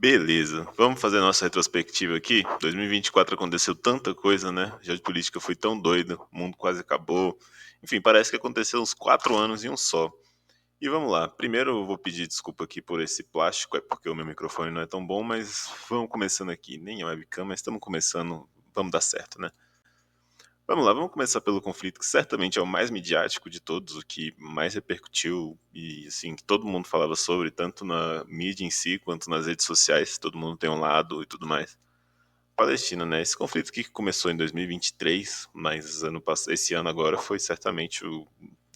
Beleza, vamos fazer a nossa retrospectiva aqui. 2024 aconteceu tanta coisa, né? A geopolítica foi tão doida, o mundo quase acabou. Enfim, parece que aconteceu uns 4 anos em um só. E vamos lá. Primeiro eu vou pedir desculpa aqui por esse plástico, é porque o meu microfone não é tão bom, mas vamos começando aqui. Nem é webcam, mas estamos começando. Vamos dar certo, né? Vamos lá, vamos começar pelo conflito que certamente é o mais midiático de todos, o que mais repercutiu e assim, que todo mundo falava sobre, tanto na mídia em si quanto nas redes sociais, todo mundo tem um lado e tudo mais. Palestina, né? Esse conflito que começou em 2023, mas esse ano agora foi certamente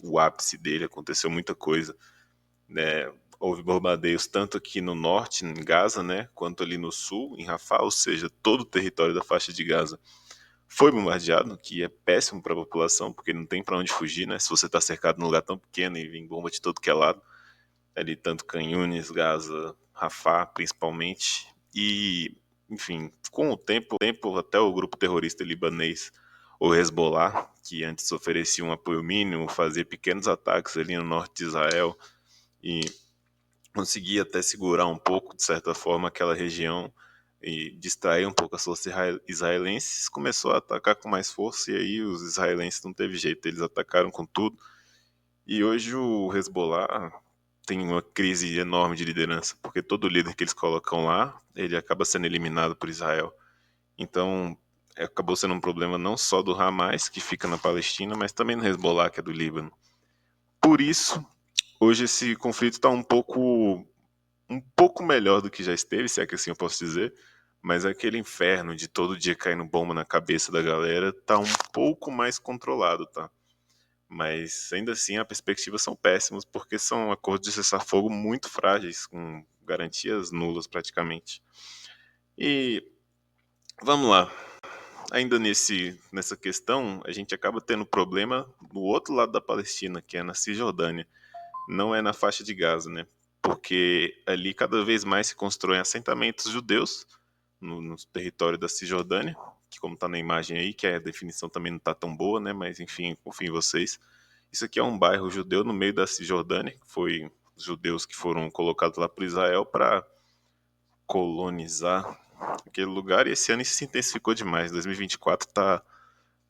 o ápice dele, aconteceu muita coisa, né? Houve bombardeios tanto aqui no norte, em Gaza, né, quanto ali no sul, em Rafah, ou seja, todo o território da faixa de Gaza foi bombardeado, que é péssimo para a população, porque não tem para onde fugir, né? Se você está cercado num lugar tão pequeno e vem bomba de todo que é lado, ali tanto Canhunes, Gaza, Rafah, principalmente, e enfim, com o tempo até o grupo terrorista libanês, o Hezbollah, que antes oferecia um apoio mínimo, fazia pequenos ataques ali no norte de Israel e conseguia até segurar um pouco, de certa forma, aquela região e distrair um pouco as forças israelenses, começou a atacar com mais força e aí os israelenses não teve jeito, eles atacaram com tudo. E hoje o Hezbollah tem uma crise enorme de liderança, porque todo líder que eles colocam lá, ele acaba sendo eliminado por Israel. Então, acabou sendo um problema não só do Hamas, que fica na Palestina, mas também no Hezbollah, que é do Líbano. Por isso, hoje esse conflito está um pouco melhor do que já esteve, se é que assim eu posso dizer, mas aquele inferno de todo dia caindo bomba na cabeça da galera tá um pouco mais controlado, tá? Mas ainda assim, as perspectivas são péssimas, porque são acordos de cessar-fogo muito frágeis, com garantias nulas praticamente. E vamos lá, ainda nessa questão, a gente acaba tendo problema no outro lado da Palestina, que é na Cisjordânia, não é na faixa de Gaza, né? Porque ali cada vez mais se constroem assentamentos judeus no território da Cisjordânia, que como está na imagem aí, que a definição também não está tão boa, né? Mas enfim, confio em vocês. Isso aqui é um bairro judeu no meio da Cisjordânia, que foi os judeus que foram colocados lá por Israel para colonizar aquele lugar, e esse ano isso se intensificou demais. 2024 está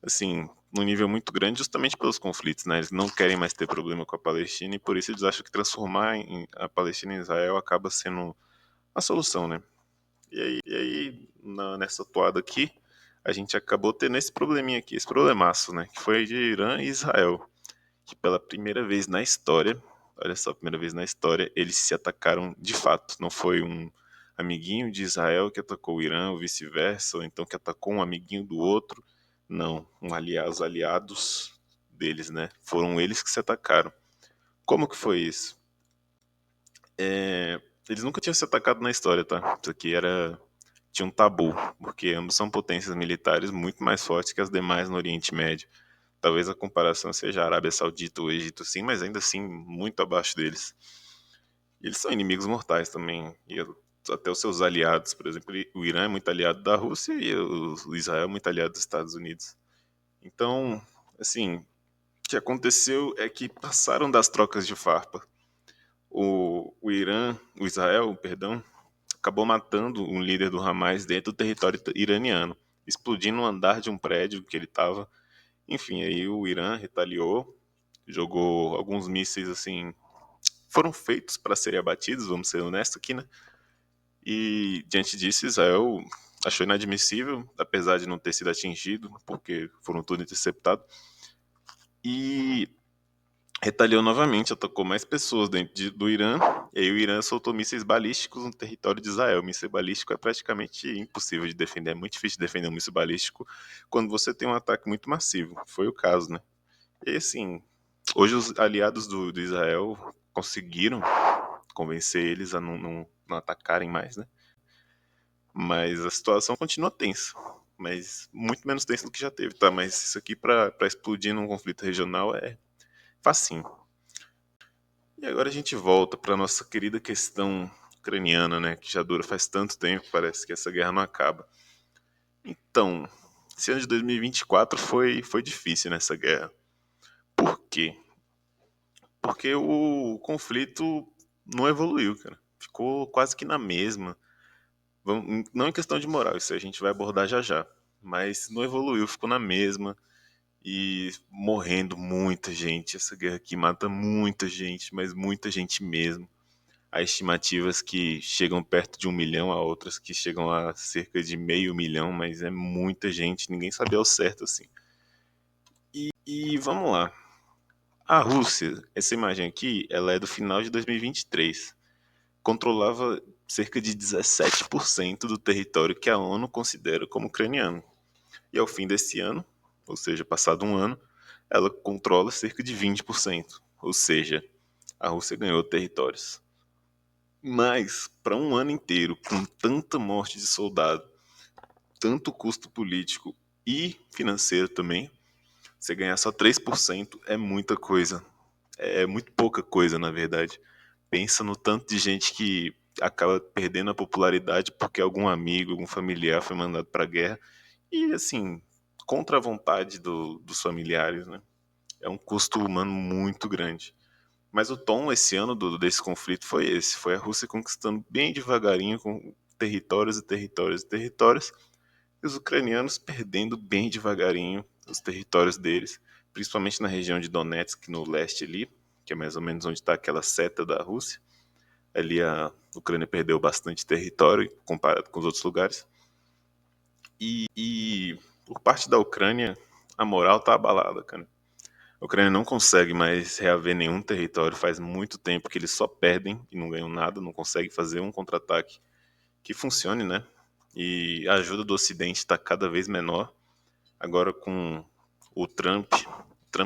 assim, num nível muito grande, justamente pelos conflitos, né? Eles não querem mais ter problema com a Palestina e por isso eles acham que transformar a Palestina em Israel acaba sendo a solução, né? E aí nessa toada aqui, a gente acabou tendo esse probleminha aqui, esse problemaço, né? Que foi de Irã e Israel, que pela primeira vez na história, olha só, primeira vez na história, eles se atacaram de fato. Não foi um amiguinho de Israel que atacou o Irã, ou vice-versa, ou então que atacou um amiguinho do outro. Não, os aliados deles, né? Foram eles que se atacaram. Como que foi isso? Eles nunca tinham se atacado na história, tá? Isso aqui tinha um tabu, porque ambos são potências militares muito mais fortes que as demais no Oriente Médio. Talvez a comparação seja a Arábia Saudita ou o Egito, sim, mas ainda assim muito abaixo deles. E eles são inimigos mortais também. E até os seus aliados, por exemplo, o Irã é muito aliado da Rússia e o Israel é muito aliado dos Estados Unidos. Então, assim, o que aconteceu é que passaram das trocas de farpa. O Israel, perdão, acabou matando um líder do Hamas dentro do território iraniano, explodindo um andar de um prédio que ele estava. Enfim, aí o Irã retaliou, jogou alguns mísseis assim, foram feitos para serem abatidos, vamos ser honestos aqui, né? E diante disso, Israel achou inadmissível, apesar de não ter sido atingido, porque foram tudo interceptados, e retaliou novamente, atacou mais pessoas dentro do Irã, e aí o Irã soltou mísseis balísticos no território de Israel. Míssil balístico é praticamente impossível de defender, é muito difícil de defender um míssil balístico quando você tem um ataque muito massivo. Foi o caso, né? E assim, hoje os aliados do Israel conseguiram convencer eles a não atacarem mais, né? Mas a situação continua tensa. Mas muito menos tensa do que já teve, tá? Mas isso aqui pra explodir num conflito regional é facinho. E agora a gente volta pra nossa querida questão ucraniana, né? Que já dura faz tanto tempo, parece que essa guerra não acaba. Então, esse ano de 2024 foi difícil nessa guerra. Por quê? Porque o conflito não evoluiu, cara. Ficou quase que na mesma. Não em questão de moral, isso a gente vai abordar já já. Mas não evoluiu, ficou na mesma. E morrendo muita gente. Essa guerra aqui mata muita gente, mas muita gente mesmo. Há estimativas que chegam perto de 1 milhão, há outras que chegam a cerca de meio milhão, mas é muita gente, ninguém sabe ao certo assim. E vamos lá. A Rússia, essa imagem aqui, ela é do final de 2023. Controlava cerca de 17% do território que a ONU considera como ucraniano. E ao fim desse ano, ou seja, passado um ano, ela controla cerca de 20%. Ou seja, a Rússia ganhou territórios. Mas, para um ano inteiro, com tanta morte de soldado, tanto custo político e financeiro também, você ganhar só 3% é muita coisa. É muito pouca coisa, na verdade. Pensa no tanto de gente que acaba perdendo a popularidade porque algum amigo, algum familiar foi mandado para a guerra. E, assim, contra a vontade dos familiares, né? É um custo humano muito grande. Mas o tom esse ano desse conflito foi esse: foi a Rússia conquistando bem devagarinho com territórios e territórios e territórios, e os ucranianos perdendo bem devagarinho os territórios deles, principalmente na região de Donetsk, no leste ali, que é mais ou menos onde está aquela seta da Rússia. Ali a Ucrânia perdeu bastante território comparado com os outros lugares. E por parte da Ucrânia, a moral tá abalada, cara. A Ucrânia não consegue mais reaver nenhum território, faz muito tempo que eles só perdem e não ganham nada, não conseguem fazer um contra-ataque que funcione, né? E a ajuda do Ocidente está cada vez menor. Agora com o Trump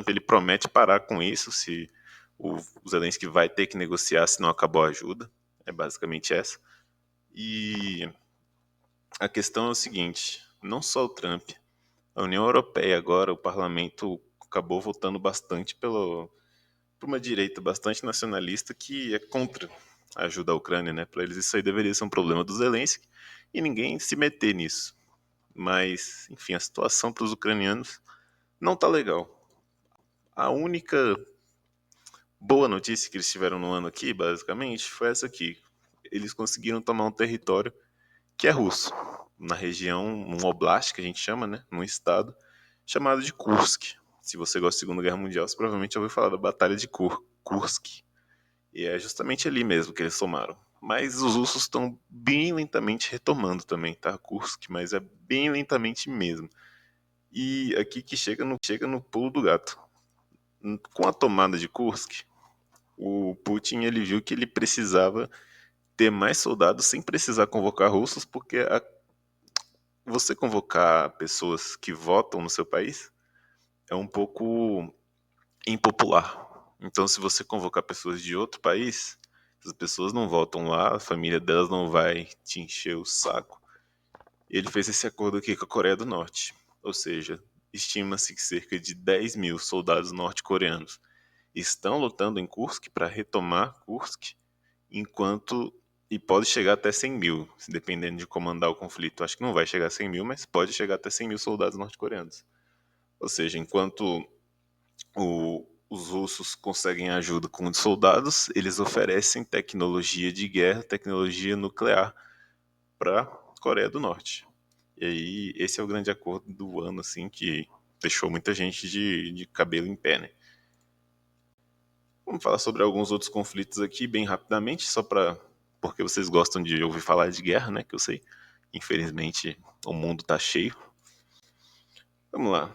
ele promete parar com isso se o Zelensky vai ter que negociar se não acabou a ajuda. É basicamente essa. E a questão é o seguinte: não só o Trump, a União Europeia agora, o parlamento acabou votando bastante por uma direita bastante nacionalista que é contra a ajuda à Ucrânia, né? Para eles isso aí deveria ser um problema do Zelensky e ninguém se meter nisso. Mas, enfim, a situação para os ucranianos não tá legal. A única boa notícia que eles tiveram no ano aqui, basicamente, foi essa aqui. Eles conseguiram tomar um território que é russo, na região, num oblast que a gente chama, né? Num estado chamado de Kursk. Se você gosta da Segunda Guerra Mundial, você provavelmente já ouviu falar da Batalha de Kursk. E é justamente ali mesmo que eles tomaram. Mas os russos estão bem lentamente retomando também, tá? Kursk, mas é bem lentamente mesmo. E aqui que chega no pulo do gato. Com a tomada de Kursk, o Putin ele viu que ele precisava ter mais soldados sem precisar convocar russos, porque você convocar pessoas que votam no seu país é um pouco impopular. Então, se você convocar pessoas de outro país, as pessoas não voltam lá, a família delas não vai te encher o saco. Ele fez esse acordo aqui com a Coreia do Norte. Ou seja, estima-se que cerca de 10 mil soldados norte-coreanos estão lutando em Kursk para retomar Kursk, enquanto. E pode chegar até 100 mil, dependendo de comandar o conflito. Acho que não vai chegar a 100 mil, mas pode chegar até 100 mil soldados norte-coreanos. Ou seja, enquanto os russos conseguem ajuda com os soldados, eles oferecem tecnologia de guerra, tecnologia nuclear para a Coreia do Norte. E aí, esse é o grande acordo do ano, assim, que deixou muita gente de cabelo em pé, né? Vamos falar sobre alguns outros conflitos aqui, bem rapidamente, só para porque vocês gostam de ouvir falar de guerra, né? Que eu sei. Infelizmente, o mundo tá cheio. Vamos lá.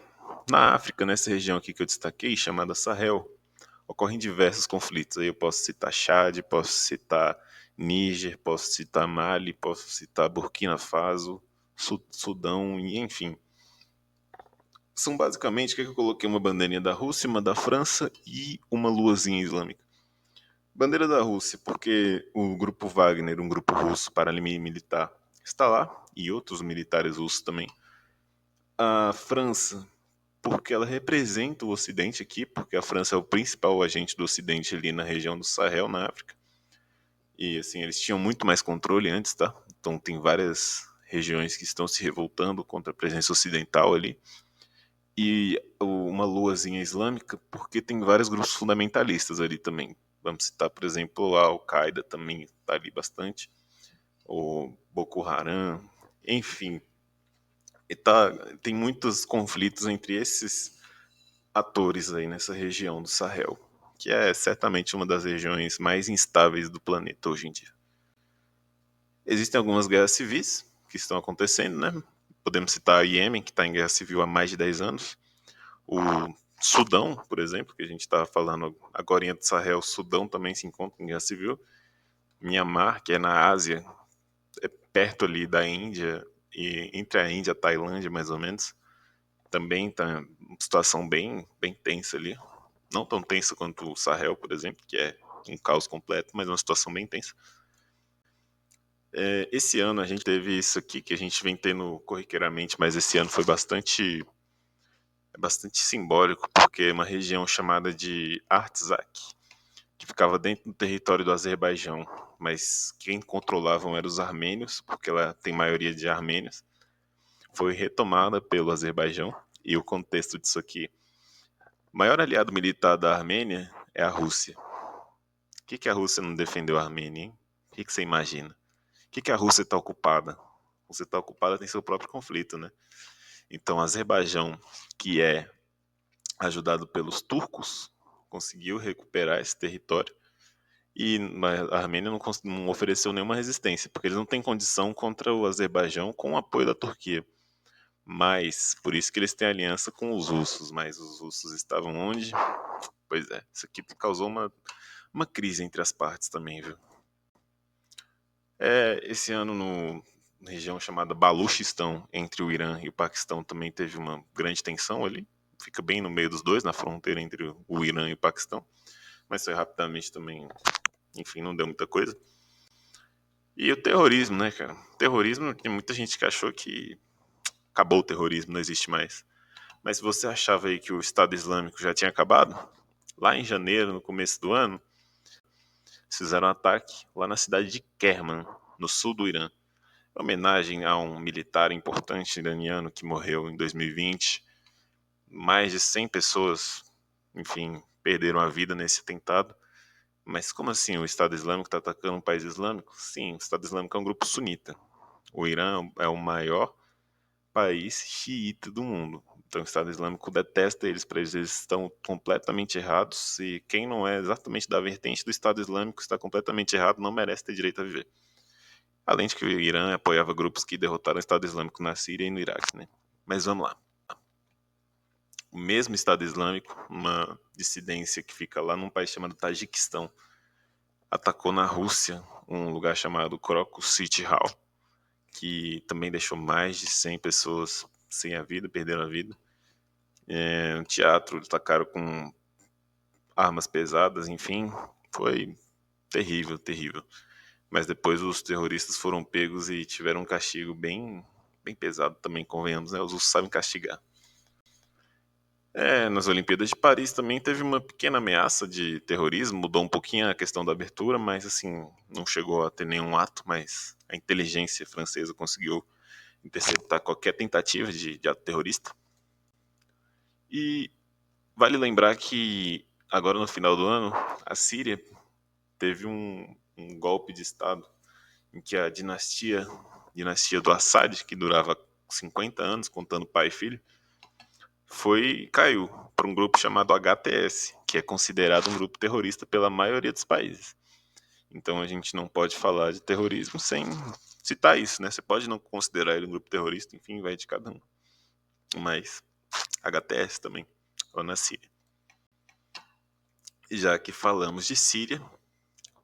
Na África, nessa região aqui que eu destaquei, chamada Sahel, ocorrem diversos conflitos. Aí eu posso citar Chad, posso citar Níger, posso citar Mali, posso citar Burkina Faso, Sudão, e enfim. São basicamente, o que eu coloquei? Uma bandeirinha da Rússia, uma da França e uma luazinha islâmica. Bandeira da Rússia, porque o grupo Wagner, um grupo russo paramilitar, está lá, e outros militares russos também. A França, porque ela representa o Ocidente aqui, porque a França é o principal agente do Ocidente ali na região do Sahel, na África. E assim, eles tinham muito mais controle antes, tá? Então tem várias regiões que estão se revoltando contra a presença ocidental ali. E uma luazinha islâmica, porque tem vários grupos fundamentalistas ali também. Vamos citar, por exemplo, a Al-Qaeda também está ali bastante. O Boko Haram, enfim. Tem muitos conflitos entre esses atores aí nessa região do Sahel, que é certamente uma das regiões mais instáveis do planeta hoje em dia. Existem algumas guerras civis que estão acontecendo, né? Podemos citar a Iêmen, que está em guerra civil há mais de 10 anos. O Sudão, por exemplo, que a gente está falando agora do Sahel, o Sudão também se encontra em guerra civil. Myanmar, que é na Ásia, é perto ali da Índia, e entre a Índia e a Tailândia, mais ou menos, também está uma situação bem tensa ali. Não tão tensa quanto o Sahel, por exemplo, que é um caos completo, mas uma situação bem tensa. Esse ano a gente teve isso aqui que a gente vem tendo corriqueiramente, mas esse ano foi bastante simbólico, porque é uma região chamada de Artsakh, que ficava dentro do território do Azerbaijão, mas quem controlavam eram os armênios, porque ela tem maioria de armênios. Foi retomada pelo Azerbaijão, e o contexto disso aqui: o maior aliado militar da Armênia é a Rússia. Por que a Rússia não defendeu a Armênia, hein? O que você imagina? Por que a Rússia está ocupada? A Rússia está ocupada, tem seu próprio conflito, né? Então, o Azerbaijão, que é ajudado pelos turcos, conseguiu recuperar esse território, e a Armênia não ofereceu nenhuma resistência, porque eles não têm condição contra o Azerbaijão com o apoio da Turquia. Mas, por isso que eles têm aliança com os russos. Mas os russos estavam onde? Pois é, isso aqui causou uma crise entre as partes também, viu? Esse ano, na região chamada Baluchistão, entre o Irã e o Paquistão, também teve uma grande tensão ali. Fica bem no meio dos dois, na fronteira entre o Irã e o Paquistão. Mas foi rapidamente também, enfim, não deu muita coisa. E o terrorismo, né, cara? Terrorismo, tem muita gente que achou que acabou o terrorismo, não existe mais. Mas se você achava aí que o Estado Islâmico já tinha acabado, lá em janeiro, no começo do ano, fizeram um ataque lá na cidade de Kerman, no sul do Irã, em homenagem a um militar importante iraniano que morreu em 2020. Mais de 100 pessoas, enfim, perderam a vida nesse atentado. Mas como assim o Estado Islâmico está atacando um país islâmico? Sim, o Estado Islâmico é um grupo sunita. O Irã é o maior país xiita do mundo. Então o Estado Islâmico detesta eles, para eles estão completamente errados, e quem não é exatamente da vertente do Estado Islâmico está completamente errado, não merece ter direito a viver. Além de que o Irã apoiava grupos que derrotaram o Estado Islâmico na Síria e no Iraque, né? Mas vamos lá. O mesmo Estado Islâmico, uma dissidência que fica lá num país chamado Tajiquistão, atacou na Rússia um lugar chamado Krokus City Hall, que também deixou mais de 100 pessoas sem a vida, perderam a vida. Um teatro, atacaram com armas pesadas, enfim, foi terrível, terrível. Mas depois os terroristas foram pegos e tiveram um castigo bem pesado também, convenhamos, né? Os russos sabem castigar. Nas Olimpíadas de Paris também teve uma pequena ameaça de terrorismo, mudou um pouquinho a questão da abertura, mas assim, não chegou a ter nenhum ato, mas a inteligência francesa conseguiu interceptar qualquer tentativa de ato terrorista. E vale lembrar que agora no final do ano, a Síria teve um golpe de Estado em que a dinastia do Assad, que durava 50 anos, contando pai e filho, caiu para um grupo chamado HTS, que é considerado um grupo terrorista pela maioria dos países. Então a gente não pode falar de terrorismo sem citar isso, né? Você pode não considerar ele um grupo terrorista, enfim, vai de cada um. Mas HTS também, ou na Síria. Já que falamos de Síria,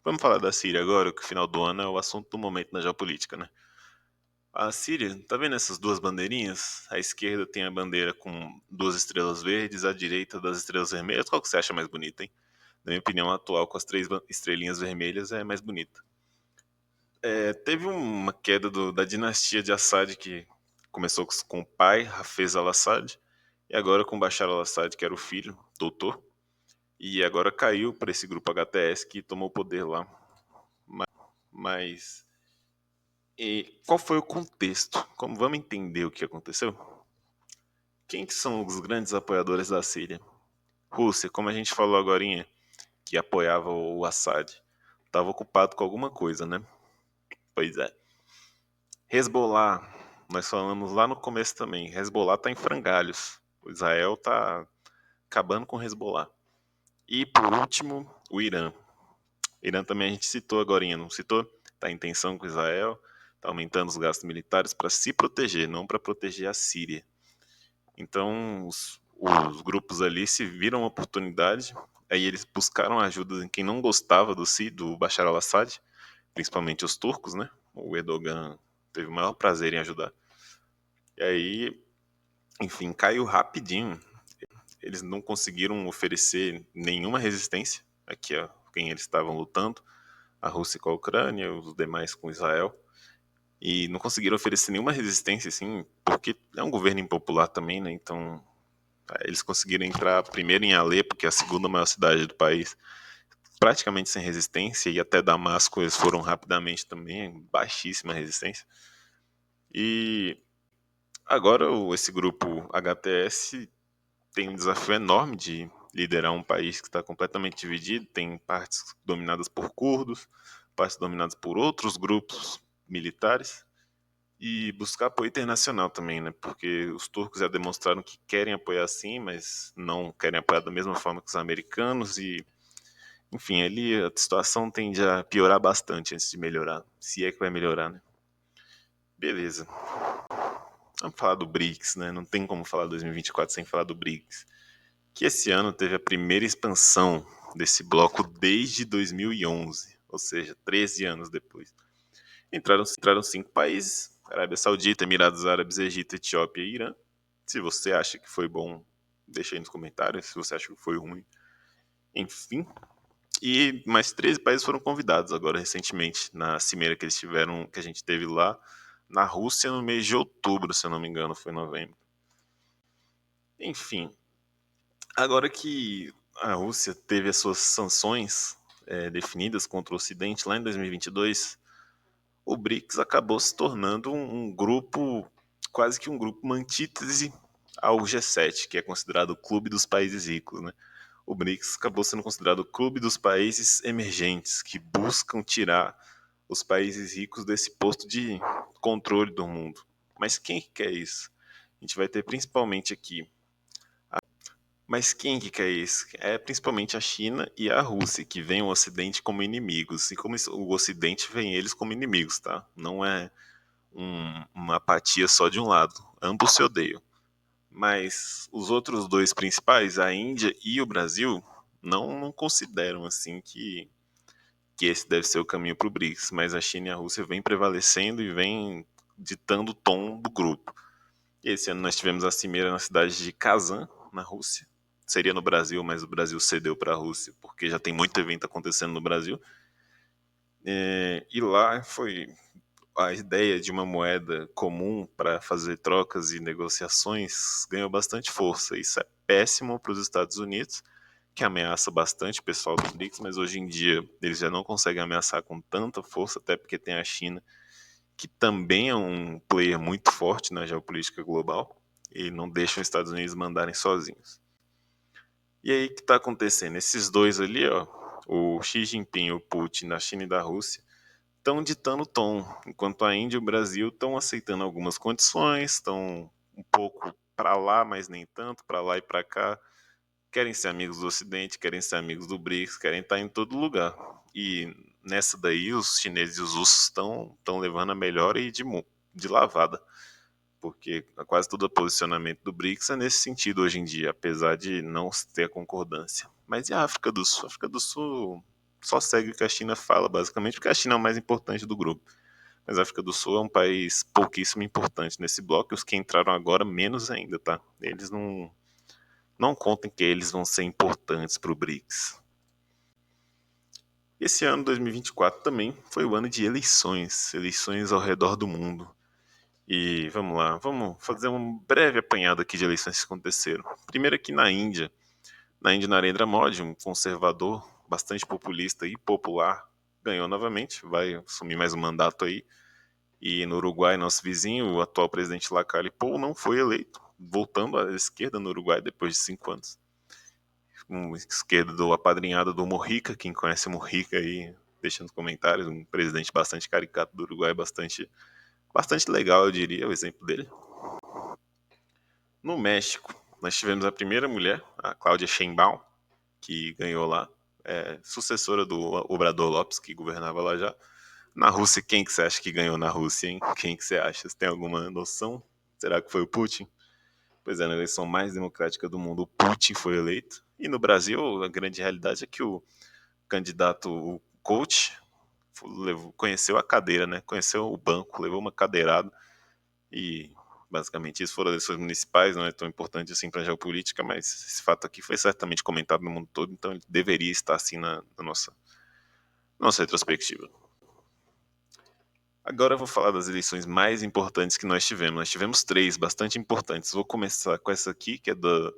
vamos falar da Síria agora, que o final do ano é o assunto do momento na geopolítica, né? A Síria, tá vendo essas duas bandeirinhas? À esquerda tem a bandeira com duas estrelas verdes, à direita das estrelas vermelhas. Qual que você acha mais bonita, hein? Na minha opinião, a atual com as três estrelinhas vermelhas é mais bonita. Teve uma queda da dinastia de Assad, que começou com o pai, Hafez al-Assad, e agora com Bashar al-Assad, que era o filho, doutor, e agora caiu para esse grupo HTS que tomou o poder lá. Mas qual foi o contexto? Como vamos entender o que aconteceu? Quem que são os grandes apoiadores da Síria? Rússia, como a gente falou agorinha, que apoiava o Assad. Estava ocupado com alguma coisa, né? Pois é. Hezbollah, nós falamos lá no começo também. Hezbollah tá em frangalhos. O Israel tá acabando com o Hezbollah. E por último, o Irã. O Irã também a gente citou agora, não citou? Tá em tensão com Israel, tá aumentando os gastos militares para se proteger, não para proteger a Síria. Então os grupos ali se viram uma oportunidade, aí eles buscaram ajuda em quem não gostava do Bashar al-Assad, principalmente os turcos, né? O Erdogan teve o maior prazer em ajudar. E aí, enfim, caiu rapidinho. Eles não conseguiram oferecer nenhuma resistência aqui a quem eles estavam lutando, a Rússia com a Ucrânia, os demais com Israel, e não conseguiram oferecer nenhuma resistência, assim, porque é um governo impopular também, né? Então, eles conseguiram entrar primeiro em Alepo, que é a segunda maior cidade do país, praticamente sem resistência, e até Damasco eles foram rapidamente também, baixíssima resistência. E agora esse grupo HTS tem um desafio enorme de liderar um país que está completamente dividido, tem partes dominadas por curdos, partes dominadas por outros grupos militares, e buscar apoio internacional também, né? Porque os turcos já demonstraram que querem apoiar sim, mas não querem apoiar da mesma forma que os americanos e, enfim, ali a situação tende a piorar bastante antes de melhorar, se é que vai melhorar, né? Beleza. Vamos falar do BRICS, né? Não tem como falar 2024 sem falar do BRICS. Que esse ano teve a primeira expansão desse bloco desde 2011, ou seja, 13 anos depois. Entraram 5 países: Arábia Saudita, Emirados Árabes, Egito, Etiópia e Irã. Se você acha que foi bom, deixa aí nos comentários. Se você acha que foi ruim, enfim. E mais 13 países foram convidados agora recentemente na cimeira que eles tiveram, que a gente teve lá na Rússia no mês de outubro, se eu não me engano, foi novembro. Enfim, agora que a Rússia teve as suas sanções definidas contra o Ocidente lá em 2022, o BRICS acabou se tornando um grupo, quase que um grupo, uma antítese ao G7, que é considerado o clube dos países ricos, né? O BRICS acabou sendo considerado o clube dos países emergentes, que buscam tirar os países ricos desse posto de controle do mundo. Mas quem que quer isso? A gente vai ter principalmente aqui. Mas quem que quer isso? É principalmente a China e a Rússia, que veem o Ocidente como inimigos. E como o Ocidente vê eles como inimigos, tá? Não é uma apatia só de um lado. Ambos se odeiam. Mas os outros dois principais, a Índia e o Brasil, não consideram assim que esse deve ser o caminho para o BRICS. Mas a China e a Rússia vêm prevalecendo e vêm ditando o tom do grupo. E esse ano nós tivemos a cimeira na cidade de Kazan, na Rússia. Seria no Brasil, mas o Brasil cedeu para a Rússia, porque já tem muito evento acontecendo no Brasil. E lá foi a ideia de uma moeda comum para fazer trocas e negociações ganhou bastante força. Isso é péssimo para os Estados Unidos, que ameaça bastante o pessoal dos BRICS, mas hoje em dia eles já não conseguem ameaçar com tanta força, até porque tem a China, que também é um player muito forte na geopolítica global, e não deixam os Estados Unidos mandarem sozinhos. E aí o que está acontecendo? Esses dois ali, ó, o Xi Jinping, o Putin, da China e da Rússia, estão ditando o tom, enquanto a Índia e o Brasil estão aceitando algumas condições, estão um pouco para lá, mas nem tanto, para lá e para cá, querem ser amigos do Ocidente, querem ser amigos do BRICS, querem estar em todo lugar. E nessa daí os chineses e os russos estão levando a melhor e de lavada, porque quase todo o posicionamento do BRICS é nesse sentido hoje em dia, apesar de não ter concordância. Mas e a África do Sul? A África do Sul só segue o que a China fala, basicamente, porque a China é o mais importante do grupo. Mas a África do Sul é um país pouquíssimo importante nesse bloco, e os que entraram agora menos ainda, tá? Eles não contem que eles vão ser importantes para o BRICS. Esse ano, 2024, também foi o ano de eleições ao redor do mundo. E vamos lá, vamos fazer um breve apanhado aqui de eleições que aconteceram. Primeiro aqui na Índia. Na Índia, Narendra Modi, um conservador bastante populista e popular, ganhou novamente, vai assumir mais um mandato aí. E no Uruguai, nosso vizinho, o atual presidente Lacalle Pou não foi eleito, voltando à esquerda no Uruguai depois de 5 anos. Um esquerda do apadrinhado do Mujica, quem conhece o Mujica aí, deixa nos comentários, um presidente bastante caricato do Uruguai, bastante bastante legal, eu diria, o exemplo dele. No México, nós tivemos a primeira mulher, a Cláudia Sheinbaum, que ganhou lá, sucessora do Obrador Lopes, que governava lá já. Na Rússia, quem que você acha que ganhou na Rússia, hein? Quem que você acha? Você tem alguma noção? Será que foi o Putin? Pois é, na eleição mais democrática do mundo, o Putin foi eleito. E no Brasil, a grande realidade é que o candidato, o coach, conheceu a cadeira, né? Conheceu o banco, levou uma cadeirada e basicamente isso foram eleições municipais, não é tão importante assim para a geopolítica, mas esse fato aqui foi certamente comentado no mundo todo, então ele deveria estar assim na nossa retrospectiva. Agora eu vou falar das eleições mais importantes que nós tivemos. Nós tivemos três bastante importantes. Vou começar com essa aqui, que é do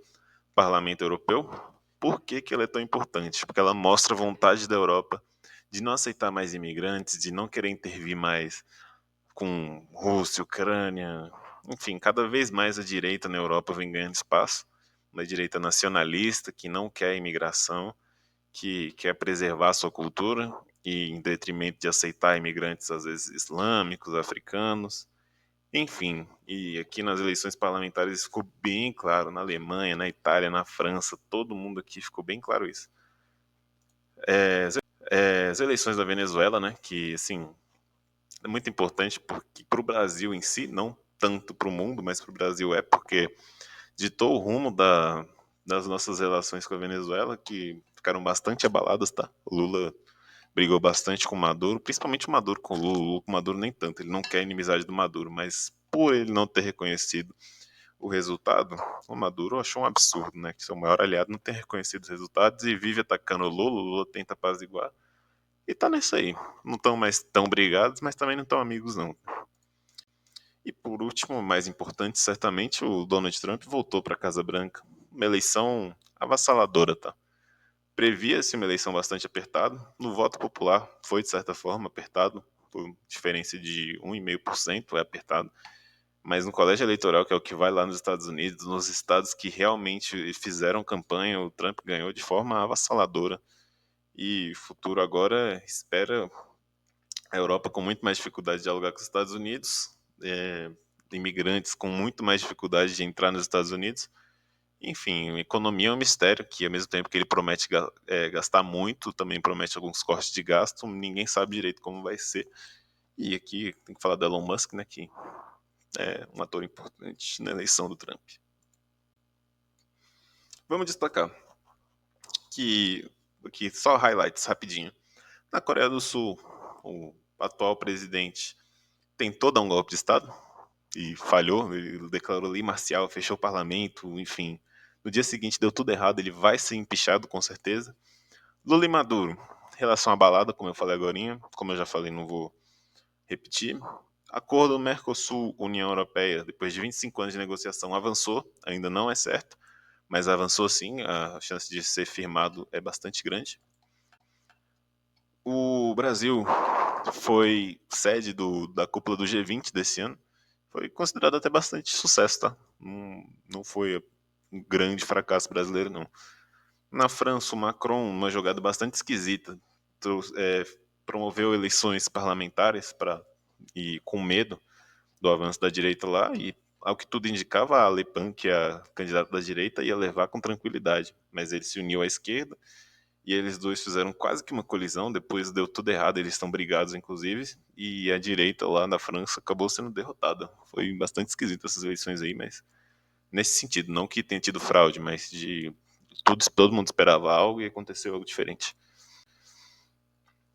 Parlamento Europeu. Por que que ela é tão importante? Porque ela mostra a vontade da Europa de não aceitar mais imigrantes, de não querer intervir mais com Rússia, Ucrânia, enfim, cada vez mais a direita na Europa vem ganhando espaço, uma direita nacionalista que não quer imigração, que quer preservar a sua cultura e em detrimento de aceitar imigrantes às vezes islâmicos, africanos, enfim. E aqui nas eleições parlamentares ficou bem claro, na Alemanha, na Itália, na França, todo mundo aqui ficou bem claro isso. As eleições da Venezuela, né, que assim é muito importante porque para o Brasil em si, não tanto para o mundo, mas para o Brasil porque ditou o rumo das nossas relações com a Venezuela, que ficaram bastante abaladas, tá? O Lula brigou bastante com o Maduro, principalmente o Maduro com o Lula. O Lula com o Maduro nem tanto, ele não quer a inimizade do Maduro, mas por ele não ter reconhecido o resultado, o Maduro achou um absurdo, né? Que seu maior aliado não ter reconhecido os resultados e vive atacando o Lula tenta apaziguar. E tá nessa aí. Não estão mais tão brigados, mas também não estão amigos, não. E por último, mais importante, certamente, o Donald Trump voltou para a Casa Branca. Uma eleição avassaladora, tá? Previa-se uma eleição bastante apertada. No voto popular foi, de certa forma, apertado, por diferença de 1,5% é apertado. Mas no colégio eleitoral, que é o que vai lá nos Estados Unidos, nos estados que realmente fizeram campanha, o Trump ganhou de forma avassaladora. E o futuro agora espera a Europa com muito mais dificuldade de dialogar com os Estados Unidos, imigrantes com muito mais dificuldade de entrar nos Estados Unidos. Enfim, a economia é um mistério que, ao mesmo tempo que ele promete gastar muito, também promete alguns cortes de gasto, ninguém sabe direito como vai ser. E aqui tem que falar do Elon Musk, né, que é um ator importante na eleição do Trump. Vamos destacar que aqui só highlights rapidinho. Na Coreia do Sul, o atual presidente tentou dar um golpe de Estado, e falhou, ele declarou lei marcial, fechou o parlamento, enfim. No dia seguinte deu tudo errado, ele vai ser empichado com certeza. Lula e Maduro, relação abalada, como eu falei agora, como eu já falei, não vou repetir. Acordo Mercosul-União Europeia, depois de 25 anos de negociação, avançou, ainda não é certo, mas avançou sim, a chance de ser firmado é bastante grande. O Brasil foi sede da cúpula do G20 desse ano, foi considerado até bastante sucesso, tá? Não foi um grande fracasso brasileiro, não. Na França, o Macron, uma jogada bastante esquisita, promoveu eleições parlamentares e com medo do avanço da direita lá, e ao que tudo indicava, a Le Pen, que é a candidata da direita, ia levar com tranquilidade, mas ele se uniu à esquerda, e eles dois fizeram quase que uma colisão, depois deu tudo errado, eles estão brigados, inclusive, e a direita lá na França acabou sendo derrotada. Foi bastante esquisito essas eleições aí, mas nesse sentido, não que tenha tido fraude, mas de todo mundo esperava algo e aconteceu algo diferente.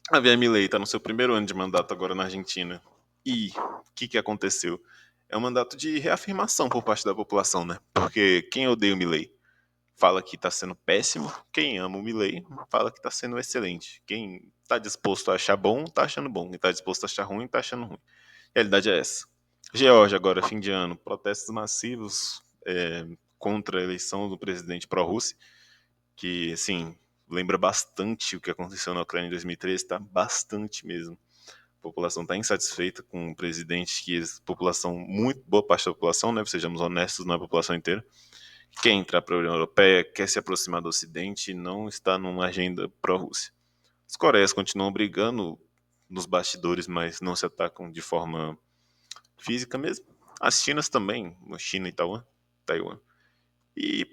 A Javier Milei está no seu primeiro ano de mandato agora na Argentina. E o que aconteceu? É um mandato de reafirmação por parte da população, né? Porque quem odeia o Milei fala que está sendo péssimo, quem ama o Milei fala que está sendo excelente. Quem está disposto a achar bom, está achando bom. Quem está disposto a achar ruim, está achando ruim. A realidade é essa. Geórgia agora, fim de ano, protestos massivos contra a eleição do presidente pró-Rússia, que, assim, lembra bastante o que aconteceu na Ucrânia em 2013, tá? Bastante mesmo. A população está insatisfeita com o presidente, que a população, muito boa parte da população, né, sejamos honestos, não é a população inteira, quer entrar para a União Europeia, quer se aproximar do Ocidente e não está numa agenda pró-Rússia. As Coreias continuam brigando nos bastidores, mas não se atacam de forma física mesmo. As Chinas também, China e Taiwan. E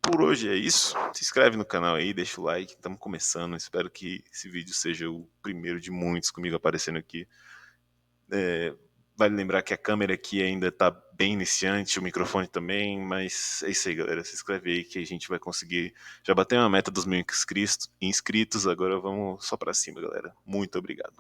por hoje é isso. Se inscreve no canal aí, deixa o like, estamos começando. Espero que esse vídeo seja o primeiro de muitos comigo aparecendo aqui. Vale lembrar que a câmera aqui ainda tá bem iniciante, o microfone também, mas é isso aí, galera. Se inscreve aí que a gente vai conseguir. Já bateu uma meta dos 1.000 inscritos, agora vamos só pra cima, galera. Muito obrigado.